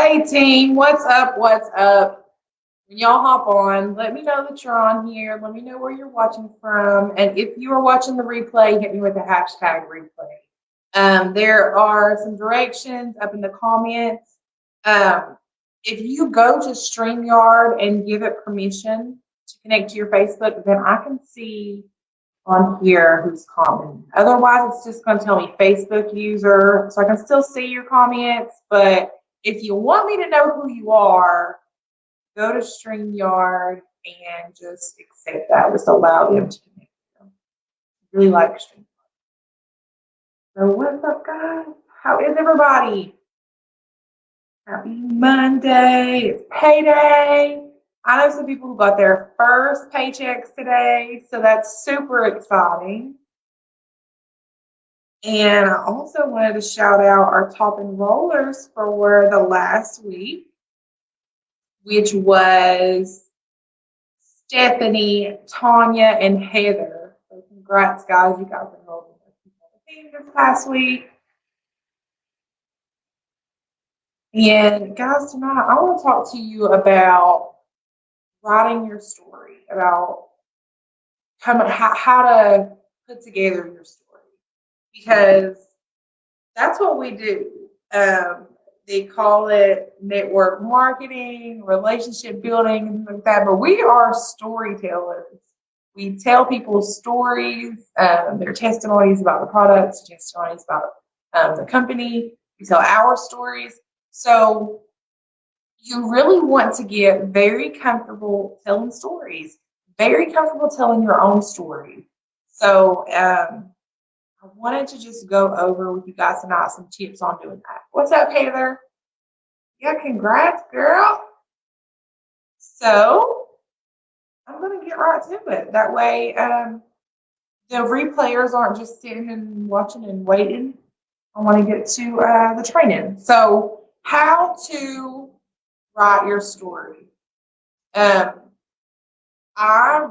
Hey team, what's up? What's up? When y'all hop on, let me know that you're on here. Let me know where you're watching from. And if you are watching the replay, hit me with the hashtag replay. There are some directions up in the comments. If you go to StreamYard and give it permission to connect to your Facebook, then I can see on here who's commenting. Otherwise, it's just going to tell me Facebook user, so I can still see your comments. But if you want me to know who you are, go to StreamYard and just accept that. Just allow them to connect. I really like StreamYard. So what's up, guys? How is everybody? Happy Monday. It's payday. I know some people who got their first paychecks today, so that's super exciting. And I also wanted to shout out our top enrollers for the last week, which was Stephanie, Tanya, and Heather. So congrats, guys. You guys enrolled in the team this past week. And guys, tonight I want to talk to you about writing your story, about how to put together your story, because that's what we do. They call it network marketing, relationship building, and like that, but we are storytellers. We tell people stories, their testimonies about the products, testimonies about the company. We tell our stories. So you really want to get very comfortable telling stories, very comfortable telling your own story. So I wanted to just go over with you guys tonight some tips on doing that. What's up, Heather? Yeah, congrats, girl. So I'm going to get right to it. That way the replayers aren't just sitting and watching and waiting. I want to get to the training. So how to write your story. I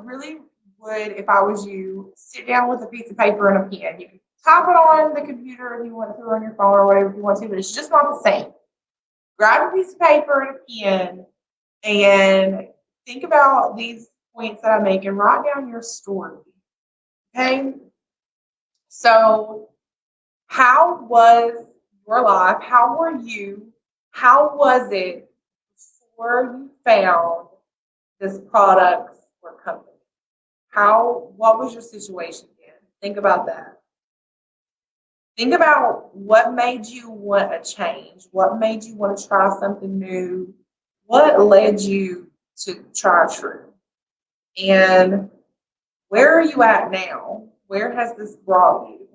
really would, if I was you, sit down with a piece of paper and a pen. You can type it on the computer if you want to, or on your phone, or whatever you want to, but it's just not the same. Grab a piece of paper and a pen and think about these points that I make and write down your story. Okay? So, how was your life? How were you? How was it before you found this product or company? What was your situation then? Think about that. Think about what made you want a change. What made you want to try something new? What led you to try true? And where are you at now? Where has this brought you?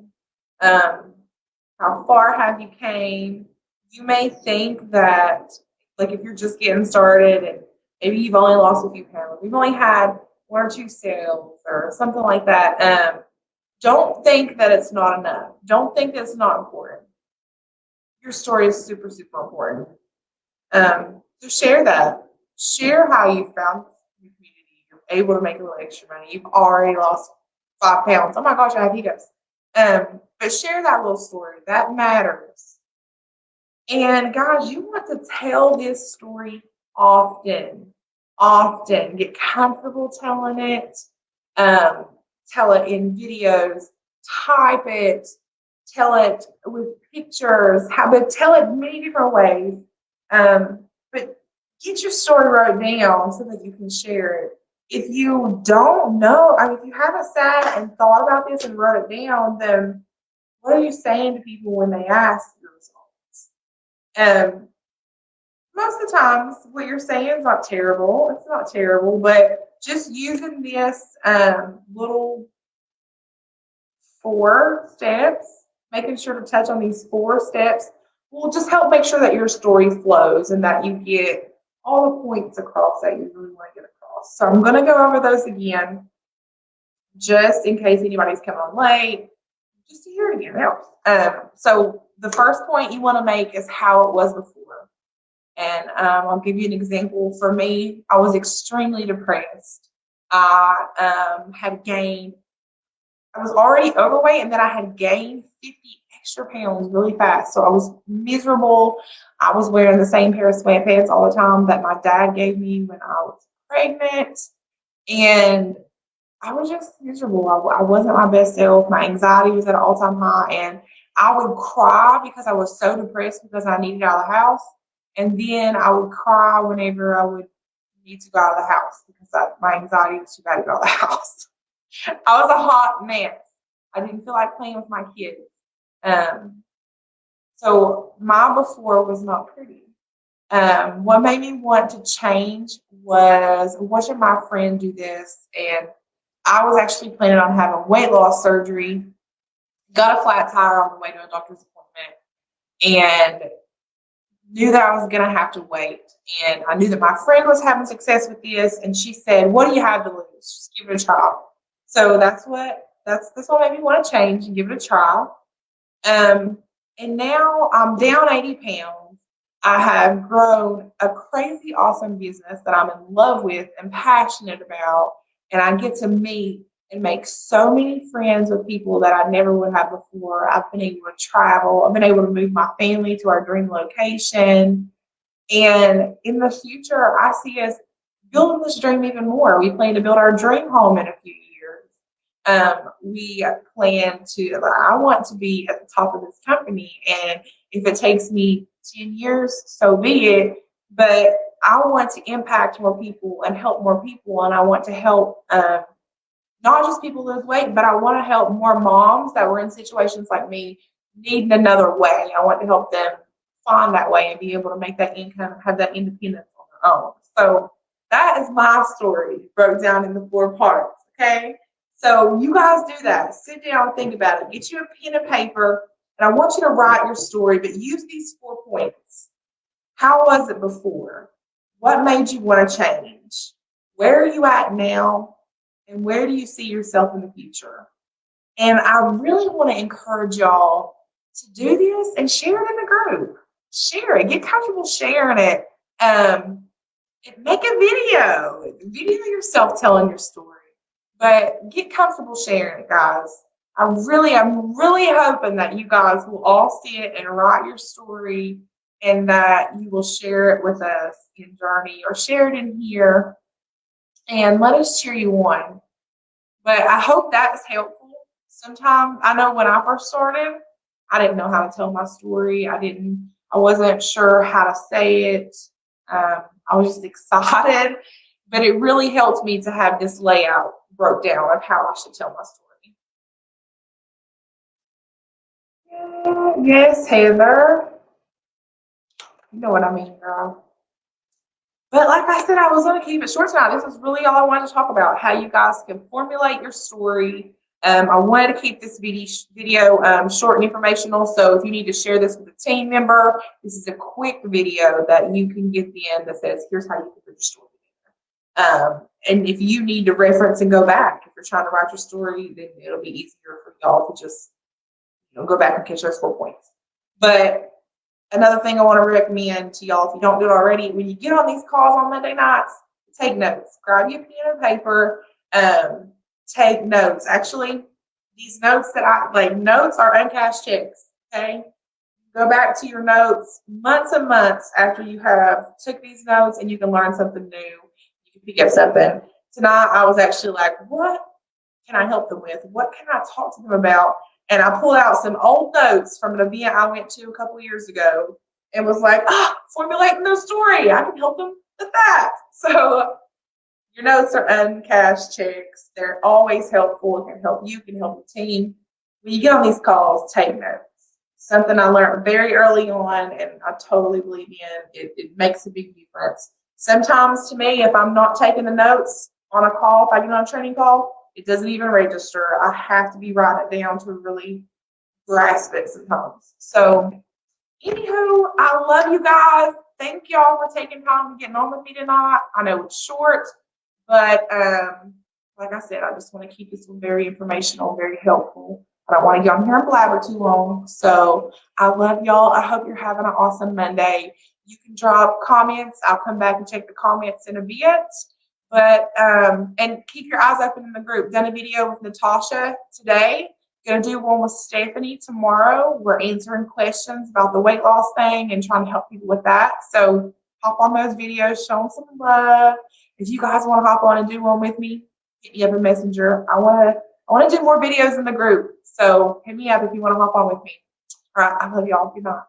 How far have you came? You may think that, like, if you're just getting started and maybe you've only lost a few pounds, you've only had 1 or 2 sales or something like that, don't think that it's not enough. Don't think that it's not important. Your story is super, super important. So share that. Share how you found your community. You're able to make a little extra money. You've already lost 5 pounds. Oh my gosh, I have hiccups. But share that little story. That matters. And guys, you want to tell this story often. Often. Get comfortable telling it. Tell it in videos. Type it. Tell it with pictures. But tell it many different ways. But get your story wrote down so that you can share it. If you don't know, I mean, if you haven't sat and thought about this and wrote it down, then what are you saying to people when they ask your results? Most of the times, what you're saying is not terrible. It's not terrible, but just using this little 4 steps, making sure to touch on these 4 steps, will just help make sure that your story flows and that you get all the points across that you really want to get across. So I'm going to go over those again, just in case anybody's coming on late, just to hear it again. It helps. So the first point you want to make is how it was before. And I'll give you an example. For me, I was extremely depressed. I was already overweight, and then I had gained 50 extra pounds really fast. So I was miserable. I was wearing the same pair of sweatpants all the time that my dad gave me when I was pregnant. And I was just miserable. I wasn't my best self. My anxiety was at an all-time high, and I would cry because I was so depressed because I needed out of the house. And then I would cry whenever I would need to go out of the house because my anxiety was too bad to go out of the house. I was a hot mess. I didn't feel like playing with my kids. Um, so my before was not pretty. What made me want to change was watching my friend do this, and I was actually planning on having weight loss surgery. Got a flat tire on the way to a doctor's appointment, and knew that I was going to have to wait. And I knew that my friend was having success with this, and she said, "What do you have to lose? Just give it a try." So that's what made me want to change and give it a try. And now I'm down 80 pounds. I have grown a crazy awesome business that I'm in love with and passionate about. And I get to meet and make so many friends with people that I never would have before. I've been able to travel. I've been able to move my family to our dream location. And in the future, I see us building this dream even more. We plan to build our dream home in a few years. We plan to, I want to be at the top of this company. And if it takes me 10 years, so be it. But I want to impact more people and help more people. And I want to help not just people lose weight, but I want to help more moms that were in situations like me needing another way. I want to help them find that way and be able to make that income, have that independence on their own. So that is my story broke down into 4 parts. Okay. So you guys do that. Sit down and think about it. Get you a pen and paper, and I want you to write your story, but use these 4 points. How was it before? What made you want to change? Where are you at now? And where do you see yourself in the future? And I really want to encourage y'all to do this and share it in the group. Share it. Get comfortable sharing it. Make a video yourself telling your story. But get comfortable sharing it, guys. I'm really hoping that you guys will all see it and write your story, and that you will share it with us in Journey or share it in here, and let us cheer you on. But I hope that is helpful. Sometimes, I know when I first started, I didn't know how to tell my story. I wasn't sure how to say it. I was just excited, but it really helped me to have this layout broke down of how I should tell my story. Yes, Heather. You know what I mean, girl. But like I said, I was going to keep it short tonight. This is really all I wanted to talk about, how you guys can formulate your story. I wanted to keep this video short and informational, so if you need to share this with a team member, this is a quick video that you can get the end that says, here's how you can put your story together. And if you need to reference and go back, if you're trying to write your story, then it'll be easier for y'all to just go back and catch those 4 points. But another thing I want to recommend to y'all, if you don't do it already, when you get on these calls on Monday nights, take notes. Grab your pen and paper. Take notes. Actually, these notes notes are uncashed checks. Okay, go back to your notes months and months after you have took these notes, and you can learn something new. You can pick up something. Tonight, I was actually like, what can I help them with? What can I talk to them about? And I pulled out some old notes from an event I went to a couple years ago and was like, formulating their story. I can help them with that. So your notes are uncashed checks. They're always helpful. It can help you, can help the team. When you get on these calls, take notes. Something I learned very early on, and I totally believe in. It makes a big difference. Sometimes to me, if I'm not taking the notes on a call, if I get on a training call, it doesn't even register. I have to be writing it down to really grasp it sometimes. So, anywho, I love you guys. Thank y'all for taking time and getting on with me tonight. I know it's short, but like I said, I just want to keep this one very informational, very helpful. I don't want to get on here and blabber too long. So, I love y'all. I hope you're having an awesome Monday. You can drop comments. I'll come back and check the comments in a bit. But and keep your eyes open in the group. Done a video with Natasha today. Gonna do one with Stephanie tomorrow. We're answering questions about the weight loss thing and trying to help people with that. So hop on those videos, show them some love. If you guys want to hop on and do one with me, hit me up in Messenger. I want to do more videos in the group. So hit me up if you want to hop on with me. All right, I love y'all. Good night.